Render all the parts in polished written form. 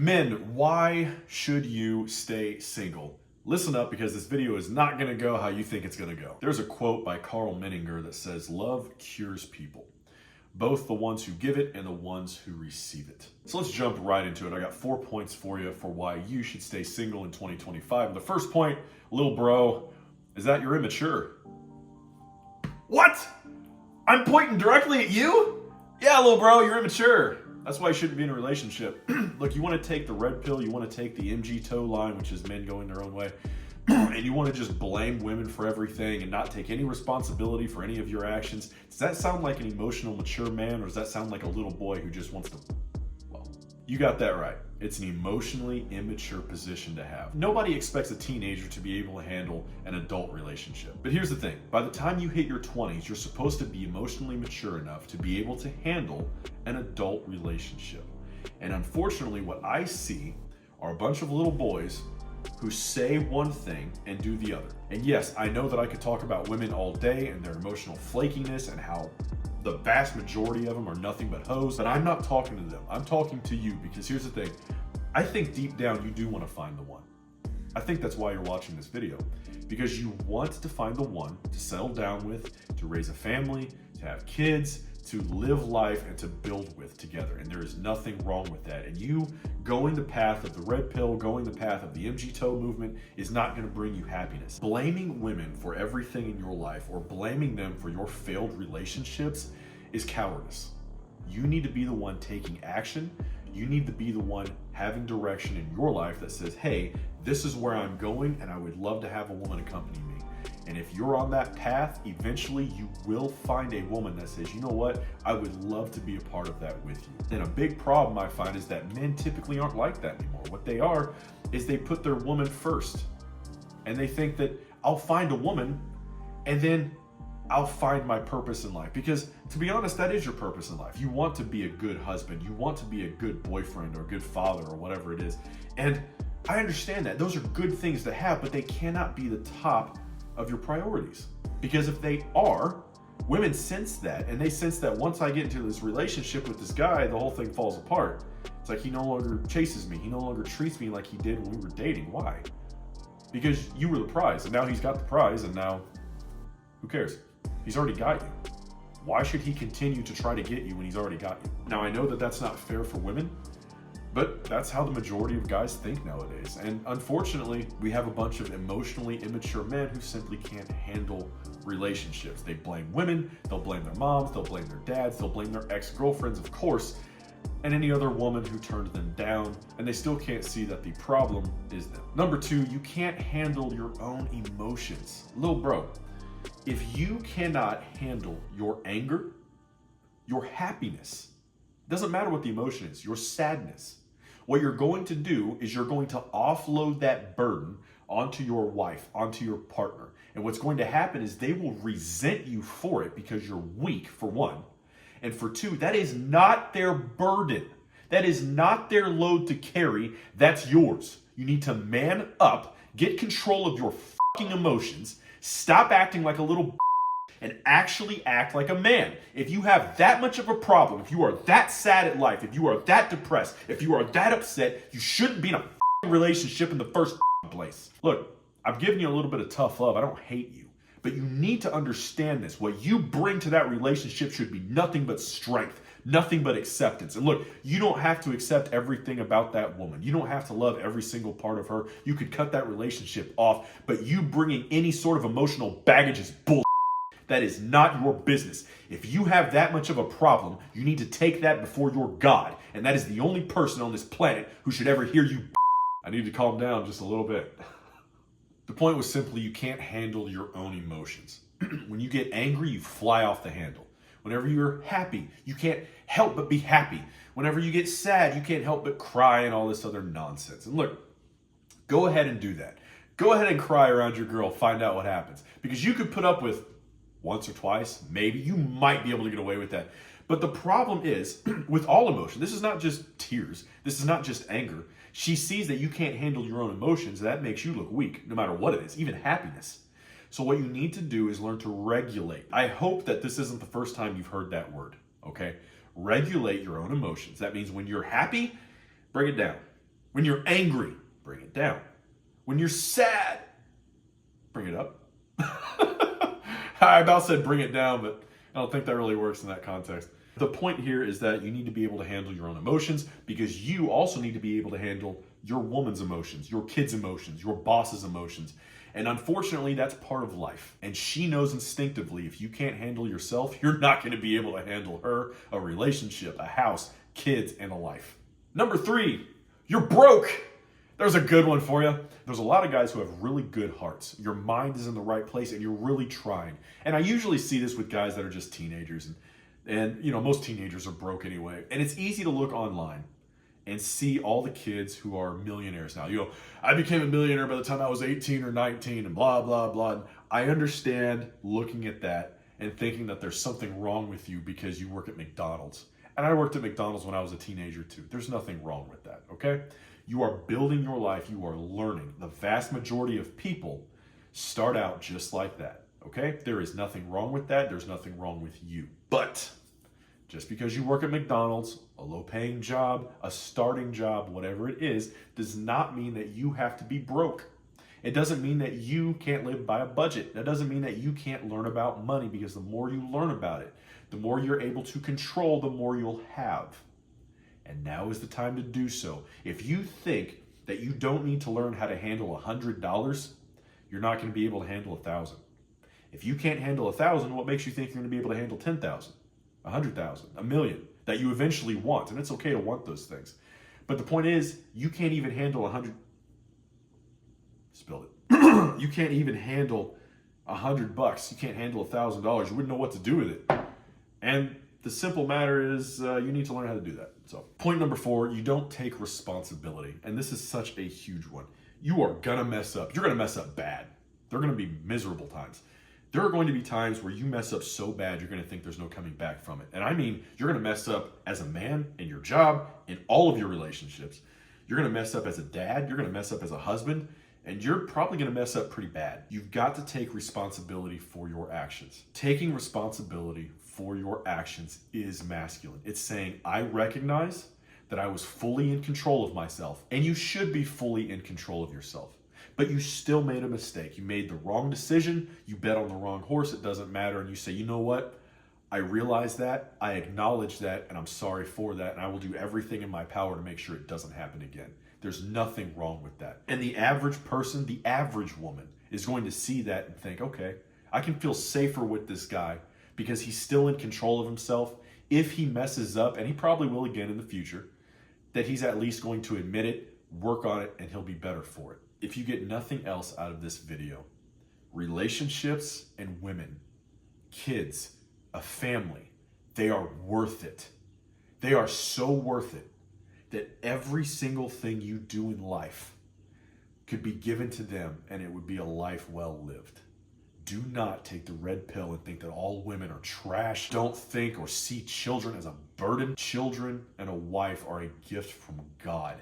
Men, why should you stay single? Listen up, because this video is not going to go how you think it's going to go. There's a quote by Carl Menninger that says, "Love cures people, both the ones who give it and the ones who receive it." So let's jump right into it. I got 4 points for you for why you should stay single in 2025. And the first point, little bro, is that you're immature. What? I'm pointing directly at you? Yeah, little bro, you're immature. That's why you shouldn't be in a relationship. Look, you want to take the red pill, you want to take the MG toe line, which is men going their own way, and you want to just blame women for everything and not take any responsibility for any of your actions. Does that sound like an emotional, mature man, or does that sound like a little boy who just wants to... Well, you got that right. It's an emotionally immature position to have. Nobody expects a teenager to be able to handle an adult relationship. But here's the thing. By the time you hit your 20s, you're supposed to be emotionally mature enough to be able to handle an adult relationship. And unfortunately, what I see are a bunch of little boys who say one thing and do the other. And yes, I know that I could talk about women all day and their emotional flakiness and how the vast majority of them are nothing but hoes, but I'm not talking to them. I'm talking to you, because here's the thing. I think deep down you do want to find the one. I think that's why you're watching this video, because you want to find the one to settle down with, to raise a family, to have kids, to live life, and to build with together. And there is nothing wrong with that. And you going the path of the red pill, going the path of the MG toe movement is not going to bring you happiness. Blaming women for everything in your life, or blaming them for your failed relationships, is cowardice. You need to be the one taking action. You need to be the one having direction in your life that says, hey, this is where I'm going, and I would love to have a woman accompany me. And if you're on that path, eventually you will find a woman that says, you know what, I would love to be a part of that with you. And a big problem I find is that men typically aren't like that anymore. What they are is they put their woman first. And they think that I'll find a woman and then I'll find my purpose in life. Because to be honest, that is your purpose in life. You want to be a good husband. You want to be a good boyfriend or a good father or whatever it is. And I understand that. Those are good things to have, but they cannot be the top of your priorities. Because if they are, women sense that, and they sense that once I get into this relationship with this guy, the whole thing falls apart. It's like he no longer chases me. He no longer treats me like he did when we were dating. Why? Because you were the prize, and now he's got the prize, and now who cares? He's already got you. Why should he continue to try to get you when he's already got you? Now, I know that that's not fair for women, but that's how the majority of guys think nowadays. And unfortunately, we have a bunch of emotionally immature men who simply can't handle relationships. They blame women, they'll blame their moms, they'll blame their dads, they'll blame their ex-girlfriends, of course, and any other woman who turned them down, and they still can't see that the problem is them. Number 2, you can't handle your own emotions. Lil bro, if you cannot handle your anger, your happiness, doesn't matter what the emotion is, your sadness, what you're going to do is you're going to offload that burden onto your wife, onto your partner. And what's going to happen is they will resent you for it because you're weak, for one. And for two, that is not their burden. That is not their load to carry. That's yours. You need to man up, get control of your fucking emotions, stop acting like a little and actually act like a man. If you have that much of a problem, if you are that sad at life, if you are that depressed, if you are that upset, you shouldn't be in a relationship in the first place. Look, I'm giving you a little bit of tough love. I don't hate you, but you need to understand this. What you bring to that relationship should be nothing but strength, nothing but acceptance. And look, you don't have to accept everything about that woman. You don't have to love every single part of her. You could cut that relationship off, but you bringing any sort of emotional baggage is bull. That is not your business. If you have that much of a problem, you need to take that before your God. And that is the only person on this planet who should ever hear you. I need to calm down just a little bit. The point was simply you can't handle your own emotions. When you get angry, you fly off the handle. Whenever you're happy, you can't help but be happy. Whenever you get sad, you can't help but cry and all this other nonsense. And look, go ahead and do that. Go ahead and cry around your girl, find out what happens. Because you could put up with once or twice, maybe, you might be able to get away with that. But the problem is, with all emotion, this is not just tears, this is not just anger. She sees that you can't handle your own emotions, that makes you look weak, no matter what it is, even happiness. So what you need to do is learn to regulate. I hope that this isn't the first time you've heard that word, okay? Regulate your own emotions. That means when you're happy, bring it down. When you're angry, bring it down. When you're sad, bring it up. I about said bring it down, but I don't think that really works in that context. The point here is that you need to be able to handle your own emotions, because you also need to be able to handle your woman's emotions, your kid's emotions, your boss's emotions. And unfortunately, that's part of life. And she knows instinctively if you can't handle yourself, you're not going to be able to handle her, a relationship, a house, kids, and a life. Number 3, you're broke. There's a good one for you. There's a lot of guys who have really good hearts. Your mind is in the right place and you're really trying. And I usually see this with guys that are just teenagers. And you know, most teenagers are broke anyway. And it's easy to look online and see all the kids who are millionaires now. You know, I became a millionaire by the time I was 18 or 19 and blah, blah, blah. And I understand looking at that and thinking that there's something wrong with you because you work at McDonald's. And I worked at McDonald's when I was a teenager too. There's nothing wrong with that, okay? You are building your life. You are learning. The vast majority of people start out just like that, okay? There is nothing wrong with that. There's nothing wrong with you. But just because you work at McDonald's, a low-paying job, a starting job, whatever it is, does not mean that you have to be broke. It doesn't mean that you can't live by a budget. That doesn't mean that you can't learn about money, because the more you learn about it, the more you're able to control, the more you'll have. And now is the time to do so. If you think that you don't need to learn how to handle $100, you're not going to be able to handle 1,000. If you can't handle 1,000, what makes you think you're going to be able to handle 10,000, 100,000, a million that you eventually want? And it's okay to want those things. But the point is, you can't even handle 100. Spilled it. You can't even handle $100. You can't handle $1,000. You wouldn't know what to do with it. And the simple matter is you need to learn how to do that. So point number 4, you don't take responsibility. And this is such a huge one. You are going to mess up. You're going to mess up bad. There are going to be miserable times. There are going to be times where you mess up so bad, you're going to think there's no coming back from it. And I mean, you're going to mess up as a man, in your job, in all of your relationships. You're going to mess up as a dad. You're going to mess up as a husband. And you're probably going to mess up pretty bad. You've got to take responsibility for your actions. Taking responsibility for your actions is masculine. It's saying, I recognize that I was fully in control of myself, and you should be fully in control of yourself. But you still made a mistake. You made the wrong decision. You bet on the wrong horse. It doesn't matter. And you say, you know what? I realize that. I acknowledge that. And I'm sorry for that. And I will do everything in my power to make sure it doesn't happen again. There's nothing wrong with that. And the average person, the average woman, is going to see that and think, okay, I can feel safer with this guy because he's still in control of himself. If he messes up, and he probably will again in the future, that he's at least going to admit it, work on it, and he'll be better for it. If you get nothing else out of this video, relationships and women, kids, a family, they are worth it. They are so worth it that every single thing you do in life could be given to them and it would be a life well lived. Do not take the red pill and think that all women are trash. Don't think or see children as a burden. Children and a wife are a gift from God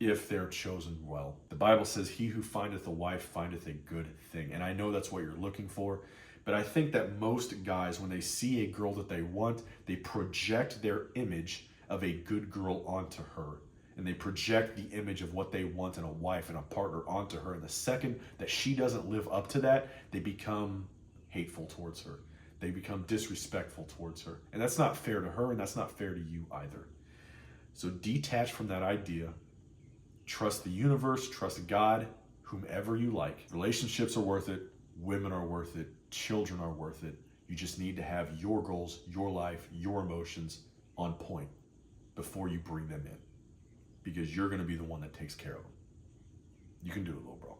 if they're chosen well. The Bible says, he who findeth a wife findeth a good thing. And I know that's what you're looking for. But I think that most guys, when they see a girl that they want, they project their image of a good girl onto her. And they project the image of what they want in a wife and a partner onto her. And the second that she doesn't live up to that, they become hateful towards her. They become disrespectful towards her. And that's not fair to her, and that's not fair to you either. So detach from that idea. Trust the universe, trust God, whomever you like. Relationships are worth it. Women are worth it. Children are worth it. You just need to have your goals, your life, your emotions on point before you bring them in, because you're going to be the one that takes care of them. You can do it, little bro.